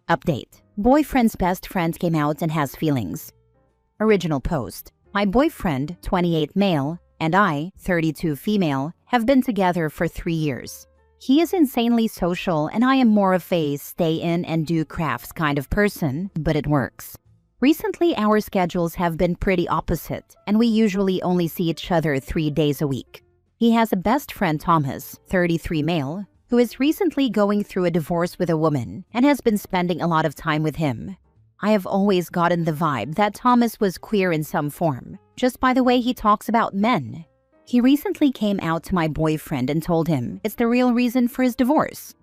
Update. Boyfriend's best friend came out and has feelings. Original post. My boyfriend, 28 male, and I, 32 female, have been together for 3 years. He is insanely social and I am more of a stay in and do crafts kind of person, but it works. Recently, our schedules have been pretty opposite, and we usually only see each other 3 days a week. He has a best friend, Thomas, 33 male, who is recently going through a divorce with a woman and has been spending a lot of time with him. I have always gotten the vibe that Thomas was queer in some form, just by the way he talks about men. He recently came out to my boyfriend and told him it's the real reason for his divorce.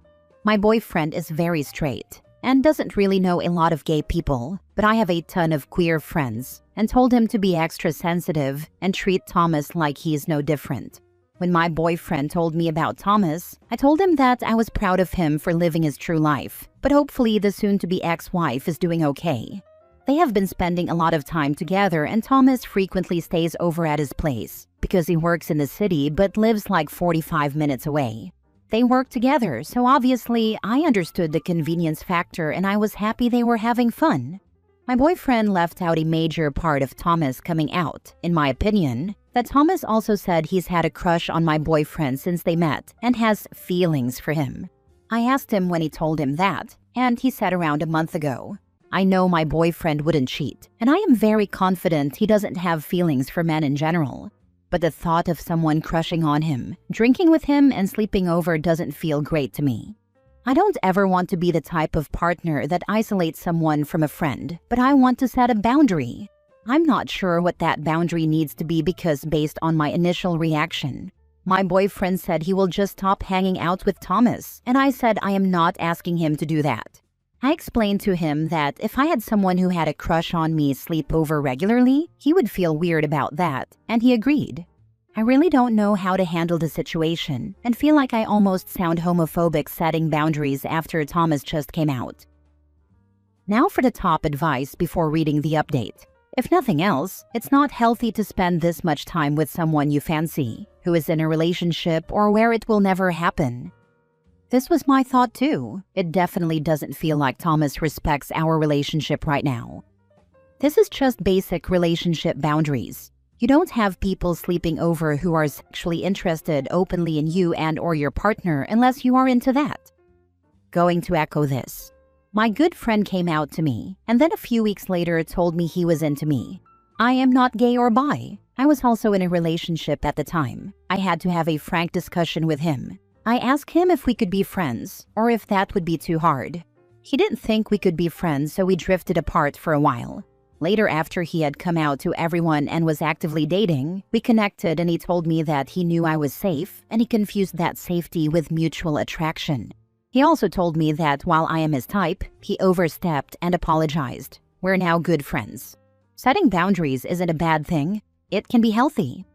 My boyfriend is very straight and doesn't really know a lot of gay people, but I have a ton of queer friends and told him to be extra sensitive and treat Thomas like he is no different. When my boyfriend told me about Thomas, I told him that I was proud of him for living his true life, but hopefully the soon-to-be ex-wife is doing okay. They have been spending a lot of time together and Thomas frequently stays over at his place because he works in the city but lives like 45 minutes away. They work together, so obviously I understood the convenience factor and I was happy they were having fun. My boyfriend left out a major part of Thomas coming out, in my opinion, that Thomas also said he's had a crush on my boyfriend since they met and has feelings for him. I asked him when he told him that, and he said around a month ago. I know my boyfriend wouldn't cheat, and I am very confident he doesn't have feelings for men in general. But the thought of someone crushing on him, drinking with him, and sleeping over doesn't feel great to me. I don't ever want to be the type of partner that isolates someone from a friend, but I want to set a boundary. I'm not sure what that boundary needs to be because based on my initial reaction, my boyfriend said he will just stop hanging out with Thomas, and I said I am not asking him to do that. I explained to him that if I had someone who had a crush on me sleep over regularly, he would feel weird about that, and he agreed. I really don't know how to handle the situation and feel like I almost sound homophobic setting boundaries after Thomas just came out. Now for the top advice before reading the update. If nothing else, it's not healthy to spend this much time with someone you fancy, who is in a relationship or where it will never happen. This was my thought too. It definitely doesn't feel like Thomas respects our relationship right now. This is just basic relationship boundaries. You don't have people sleeping over who are sexually interested openly in you and or your partner unless you are into that. Going to echo this. My good friend came out to me, and then a few weeks later told me he was into me. I am not gay or bi. I was also in a relationship at the time. I had to have a frank discussion with him. I asked him if we could be friends, or if that would be too hard. He didn't think we could be friends, so we drifted apart for a while. Later, after he had come out to everyone and was actively dating, we connected and he told me that he knew I was safe, and he confused that safety with mutual attraction. He also told me that while I am his type, he overstepped and apologized. We're now good friends. Setting boundaries isn't a bad thing. It can be healthy.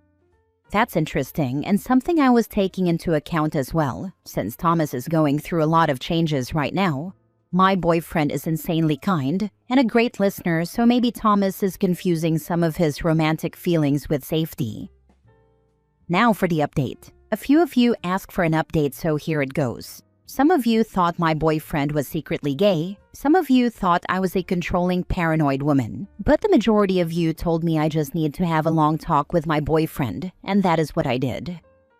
That's interesting and something I was taking into account as well, since Thomas is going through a lot of changes right now. My boyfriend is insanely kind and a great listener, so maybe Thomas is confusing some of his romantic feelings with safety. Now for the update. A few of you asked for an update, so here it goes. Some of you thought my boyfriend was secretly gay. Some of you thought I was a controlling, paranoid woman. But the majority of you told me I just need to have a long talk with my boyfriend, and that is what I did.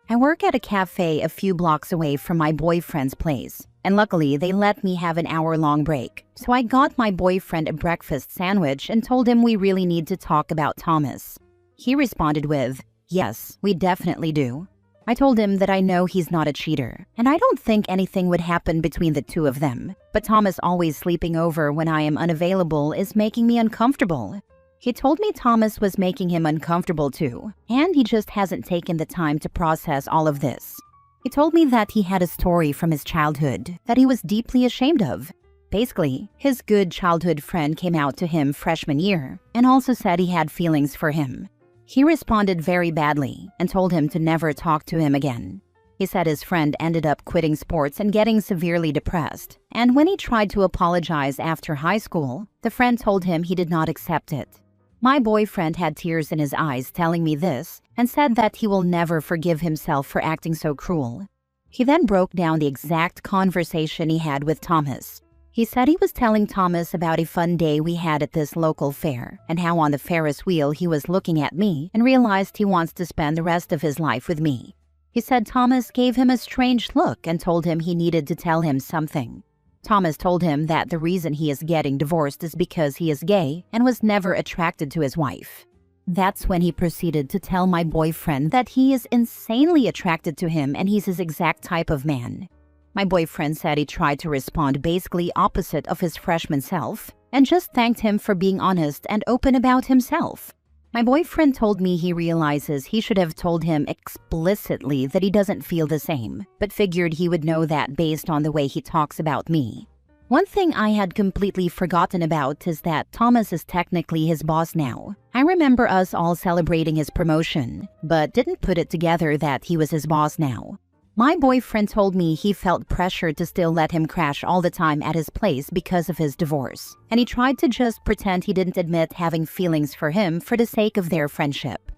I work at a cafe a few blocks away from my boyfriend's place, and luckily they let me have an hour-long break. So I got my boyfriend a breakfast sandwich and told him we really need to talk about Thomas. He responded with, "Yes, we definitely do." I told him that I know he's not a cheater, and I don't think anything would happen between the two of them. But Thomas always sleeping over when I am unavailable is making me uncomfortable. He told me Thomas was making him uncomfortable too, and he just hasn't taken the time to process all of this. He told me that he had a story from his childhood that he was deeply ashamed of. Basically, his good childhood friend came out to him freshman year and also said he had feelings for him. He responded very badly and told him to never talk to him again. He said his friend ended up quitting sports and getting severely depressed. And when he tried to apologize after high school, the friend told him he did not accept it. My boyfriend had tears in his eyes telling me this and said that he will never forgive himself for acting so cruel. He then broke down the exact conversation he had with Thomas. He said he was telling Thomas about a fun day we had at this local fair and how on the Ferris wheel he was looking at me and realized he wants to spend the rest of his life with me. He said Thomas gave him a strange look and told him he needed to tell him something. Thomas told him that the reason he is getting divorced is because he is gay and was never attracted to his wife. That's when he proceeded to tell my boyfriend that he is insanely attracted to him and he's his exact type of man. My boyfriend said he tried to respond basically opposite of his freshman self and just thanked him for being honest and open about himself. My boyfriend told me he realizes he should have told him explicitly that he doesn't feel the same, but figured he would know that based on the way he talks about me. One thing I had completely forgotten about is that Thomas is technically his boss now. I remember us all celebrating his promotion, but didn't put it together that he was his boss now. My boyfriend told me he felt pressure to still let him crash all the time at his place because of his divorce, and he tried to just pretend he didn't admit having feelings for him for the sake of their friendship.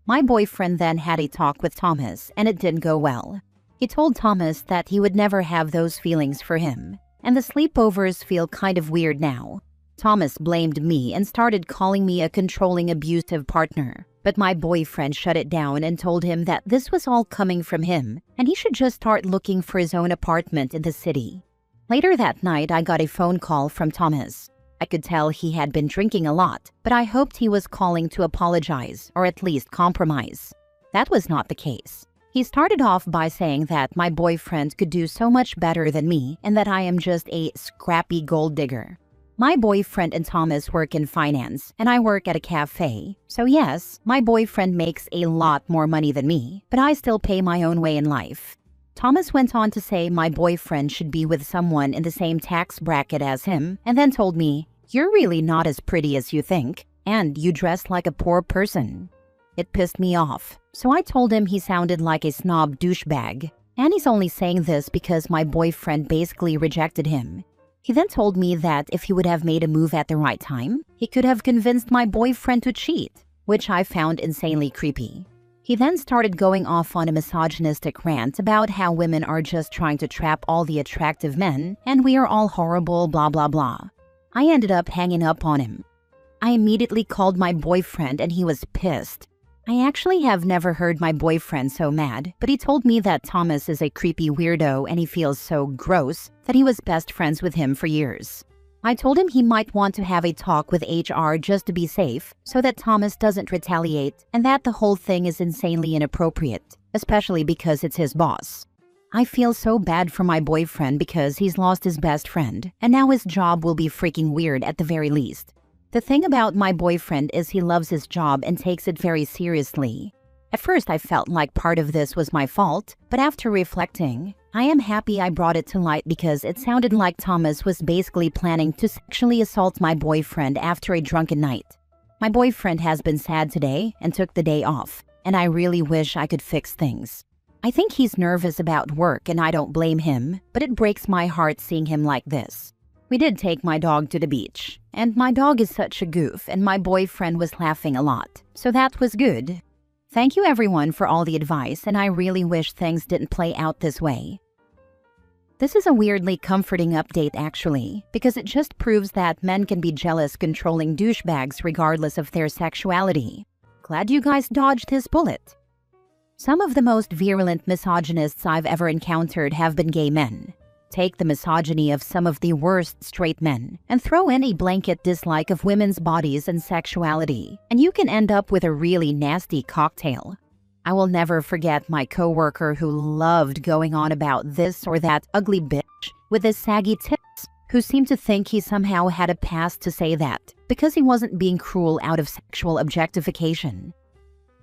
My boyfriend then had a talk with Thomas, and it didn't go well. He told Thomas that he would never have those feelings for him, and the sleepovers feel kind of weird now. Thomas blamed me and started calling me a controlling, abusive partner. But my boyfriend shut it down and told him that this was all coming from him and he should just start looking for his own apartment in the city. Later that night, I got a phone call from Thomas. I could tell he had been drinking a lot, but I hoped he was calling to apologize or at least compromise. That was not the case. He started off by saying that my boyfriend could do so much better than me and that I am just a scrappy gold digger. My boyfriend and Thomas work in finance, and I work at a cafe. So yes, my boyfriend makes a lot more money than me, but I still pay my own way in life. Thomas went on to say my boyfriend should be with someone in the same tax bracket as him, and then told me, "You're really not as pretty as you think, and you dress like a poor person." It pissed me off, so I told him he sounded like a snob douchebag, and he's only saying this because my boyfriend basically rejected him. He then told me that if he would have made a move at the right time, he could have convinced my boyfriend to cheat, which I found insanely creepy. He then started going off on a misogynistic rant about how women are just trying to trap all the attractive men and we are all horrible, blah blah blah. I ended up hanging up on him. I immediately called my boyfriend and he was pissed. I actually have never heard my boyfriend so mad, but he told me that Thomas is a creepy weirdo and he feels so gross that he was best friends with him for years. I told him he might want to have a talk with HR just to be safe so that Thomas doesn't retaliate and that the whole thing is insanely inappropriate, especially because it's his boss. I feel so bad for my boyfriend because he's lost his best friend and now his job will be freaking weird at the very least. The thing about my boyfriend is he loves his job and takes it very seriously. At first I felt like part of this was my fault, but after reflecting, I am happy I brought it to light because it sounded like Thomas was basically planning to sexually assault my boyfriend after a drunken night. My boyfriend has been sad today and took the day off, and I really wish I could fix things. I think he's nervous about work and I don't blame him, but it breaks my heart seeing him like this. We did take my dog to the beach, and my dog is such a goof and my boyfriend was laughing a lot, so that was good. Thank you everyone for all the advice and I really wish things didn't play out this way. This is a weirdly comforting update actually, because it just proves that men can be jealous, controlling douchebags regardless of their sexuality. Glad you guys dodged his bullet. Some of the most virulent misogynists I've ever encountered have been gay men. Take the misogyny of some of the worst straight men and throw in a blanket dislike of women's bodies and sexuality, and you can end up with a really nasty cocktail. I will never forget my coworker who loved going on about this or that ugly bitch with his saggy tits, who seemed to think he somehow had a pass to say that because he wasn't being cruel out of sexual objectification.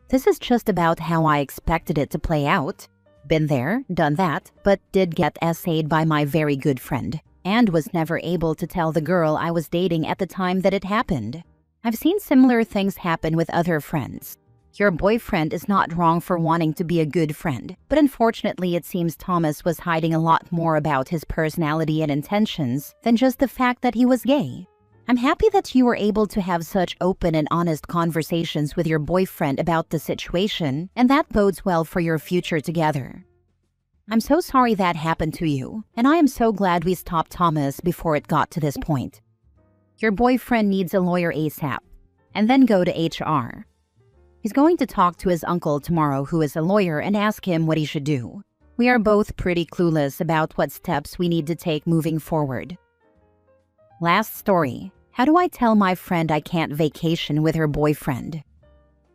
This is just about how I expected it to play out. Been there, done that, but did get essayed by my very good friend, and was never able to tell the girl I was dating at the time that it happened. I've seen similar things happen with other friends. Your boyfriend is not wrong for wanting to be a good friend, but unfortunately it seems Thomas was hiding a lot more about his personality and intentions than just the fact that he was gay. I'm happy that you were able to have such open and honest conversations with your boyfriend about the situation, and that bodes well for your future together. I'm so sorry that happened to you, and I am so glad we stopped Thomas before it got to this point. Your boyfriend needs a lawyer ASAP, and then go to HR. He's going to talk to his uncle tomorrow, who is a lawyer, and ask him what he should do. We are both pretty clueless about what steps we need to take moving forward. Last story. How do I tell my friend I can't vacation with her boyfriend?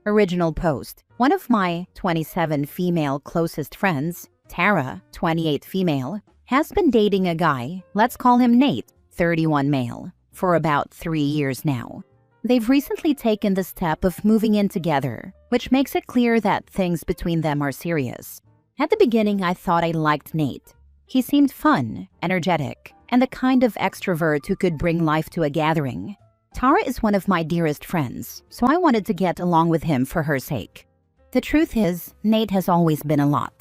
Original post. One of my 27 female closest friends, Tara, 28 female, has been dating a guy, let's call him Nate, 31 male, for about 3 years now. They've recently taken the step of moving in together, which makes it clear that things between them are serious. At the beginning, I thought I liked Nate. He seemed fun, energetic, and the kind of extrovert who could bring life to a gathering. Tara is one of my dearest friends, so I wanted to get along with him for her sake. The truth is, Nate has always been a lot.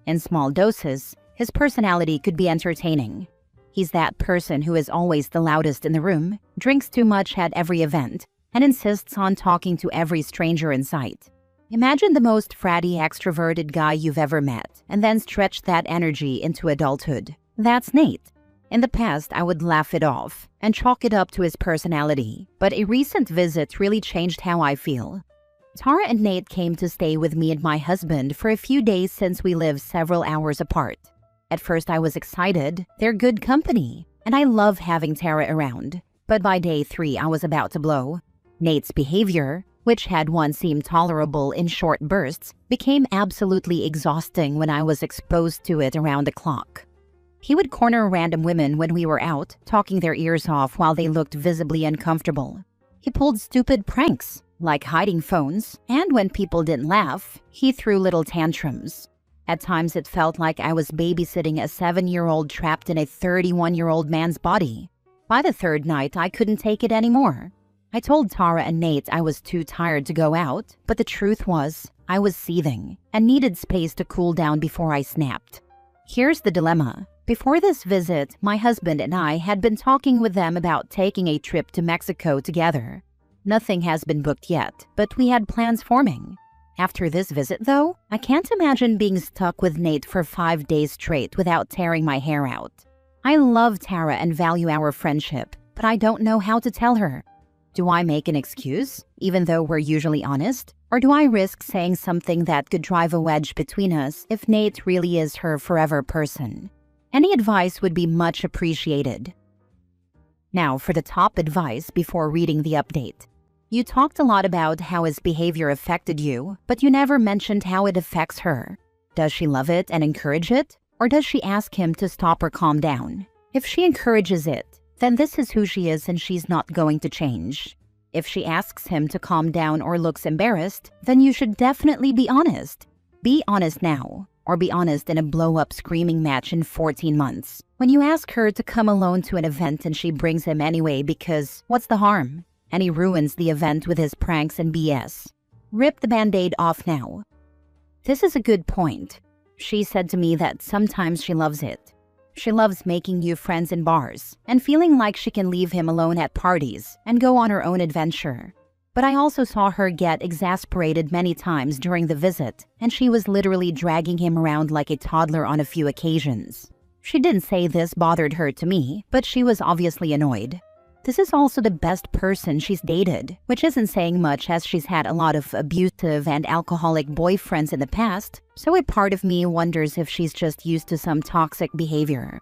In small doses, his personality could be entertaining. He's that person who is always the loudest in the room, drinks too much at every event, and insists on talking to every stranger in sight. Imagine the most fratty, extroverted guy you've ever met, and then stretch that energy into adulthood. That's Nate. In the past, I would laugh it off and chalk it up to his personality, but a recent visit really changed how I feel. Tara and Nate came to stay with me and my husband for a few days since we live several hours apart. At first, I was excited. They're good company, and I love having Tara around. But by day 3, I was about to blow. Nate's behavior, which had once seemed tolerable in short bursts, became absolutely exhausting when I was exposed to it around the clock. He would corner random women when we were out, talking their ears off while they looked visibly uncomfortable. He pulled stupid pranks, like hiding phones, and when people didn't laugh, he threw little tantrums. At times, it felt like I was babysitting a 7-year-old trapped in a 31-year-old man's body. By the 3rd night, I couldn't take it anymore. I told Tara and Nate I was too tired to go out, but the truth was, I was seething and needed space to cool down before I snapped. Here's the dilemma. Before this visit, my husband and I had been talking with them about taking a trip to Mexico together. Nothing has been booked yet, but we had plans forming. After this visit, though, I can't imagine being stuck with Nate for 5 days straight without tearing my hair out. I love Tara and value our friendship, but I don't know how to tell her. Do I make an excuse, even though we're usually honest? Or do I risk saying something that could drive a wedge between us if Nate really is her forever person? Any advice would be much appreciated. Now for the top advice before reading the update. You talked a lot about how his behavior affected you, but you never mentioned how it affects her. Does she love it and encourage it? Or does she ask him to stop or calm down? If she encourages it, then this is who she is and she's not going to change. If she asks him to calm down or looks embarrassed, then you should definitely be honest. Be honest now, or be honest in a blow-up screaming match in 14 months. When you ask her to come alone to an event and she brings him anyway because what's the harm? And he ruins the event with his pranks and BS. Rip the band-aid off now. This is a good point. She said to me that sometimes she loves it. She loves making new friends in bars and feeling like she can leave him alone at parties and go on her own adventure. But I also saw her get exasperated many times during the visit, and she was literally dragging him around like a toddler on a few occasions. She didn't say this bothered her to me, but she was obviously annoyed. This is also the best person she's dated, which isn't saying much as she's had a lot of abusive and alcoholic boyfriends in the past, so a part of me wonders if she's just used to some toxic behavior.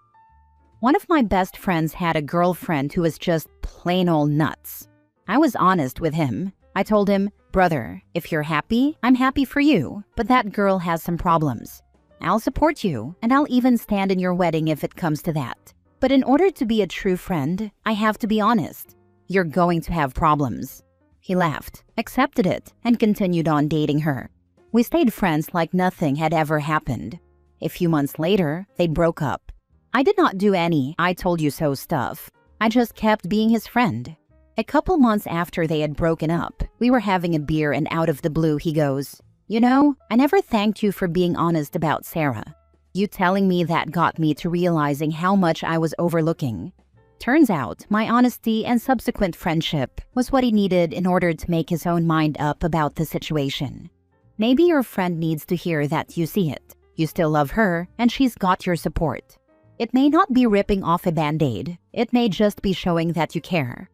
One of my best friends had a girlfriend who was just plain old nuts. I was honest with him. I told him, "Brother, if you're happy, I'm happy for you, but that girl has some problems. I'll support you, and I'll even stand in your wedding if it comes to that. But in order to be a true friend, I have to be honest. You're going to have problems." He laughed, accepted it, and continued on dating her. We stayed friends like nothing had ever happened. A few months later, they broke up. I did not do any "I told you so" stuff. I just kept being his friend. A couple months after they had broken up, we were having a beer and out of the blue he goes, "You know, I never thanked you for being honest about Sarah. You telling me that got me to realizing how much I was overlooking." Turns out, my honesty and subsequent friendship was what he needed in order to make his own mind up about the situation. Maybe your friend needs to hear that you see it. You still love her, and she's got your support. It may not be ripping off a band-aid. It may just be showing that you care.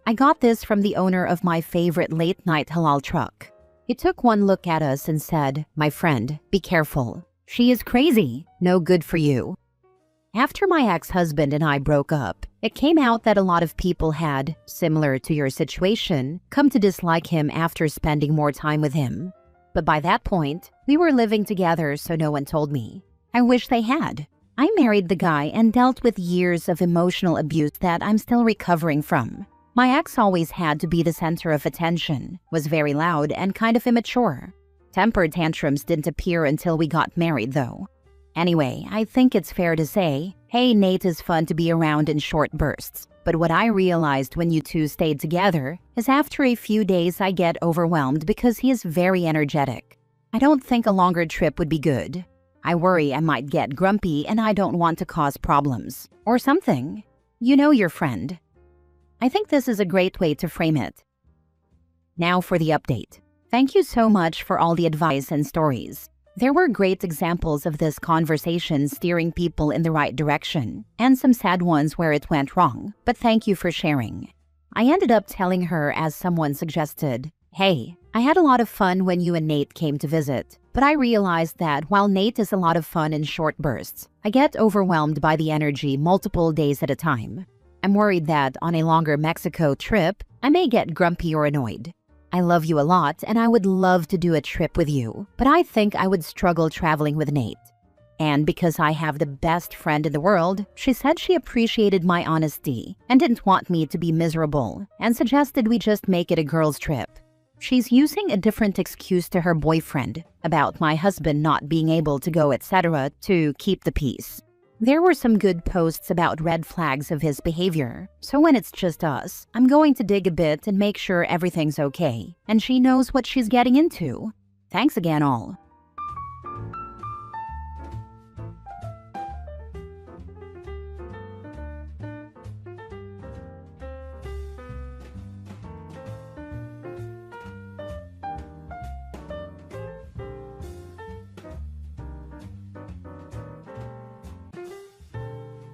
I got this from the owner of my favorite late-night halal truck. He took one look at us and said, "My friend, be careful. She is crazy. No good for you." After my ex-husband and I broke up, it came out that a lot of people had, similar to your situation, come to dislike him after spending more time with him. But by that point, we were living together, so no one told me. I wish they had. I married the guy and dealt with years of emotional abuse that I'm still recovering from. My ex always had to be the center of attention, was very loud and kind of immature. Temper tantrums didn't appear until we got married, though. Anyway, I think it's fair to say, hey, Nate is fun to be around in short bursts. But what I realized when you two stayed together is after a few days I get overwhelmed because he is very energetic. I don't think a longer trip would be good. I worry I might get grumpy and I don't want to cause problems. Or something. You know your friend. I think this is a great way to frame it. Now for the update. Thank you so much for all the advice and stories. There were great examples of this conversation steering people in the right direction, and some sad ones where it went wrong, but thank you for sharing. I ended up telling her, as someone suggested, "Hey, I had a lot of fun when you and Nate came to visit, but I realized that while Nate is a lot of fun in short bursts, I get overwhelmed by the energy multiple days at a time. I'm worried that on a longer Mexico trip, I may get grumpy or annoyed. I love you a lot and I would love to do a trip with you, but I think I would struggle traveling with Nate. And because I have the best friend in the world, she said she appreciated my honesty and didn't want me to be miserable and suggested we just make it a girls' trip. She's using a different excuse to her boyfriend about my husband not being able to go, etc., to keep the peace. There were some good posts about red flags of his behavior, so when it's just us, I'm going to dig a bit and make sure everything's okay, and she knows what she's getting into. Thanks again all.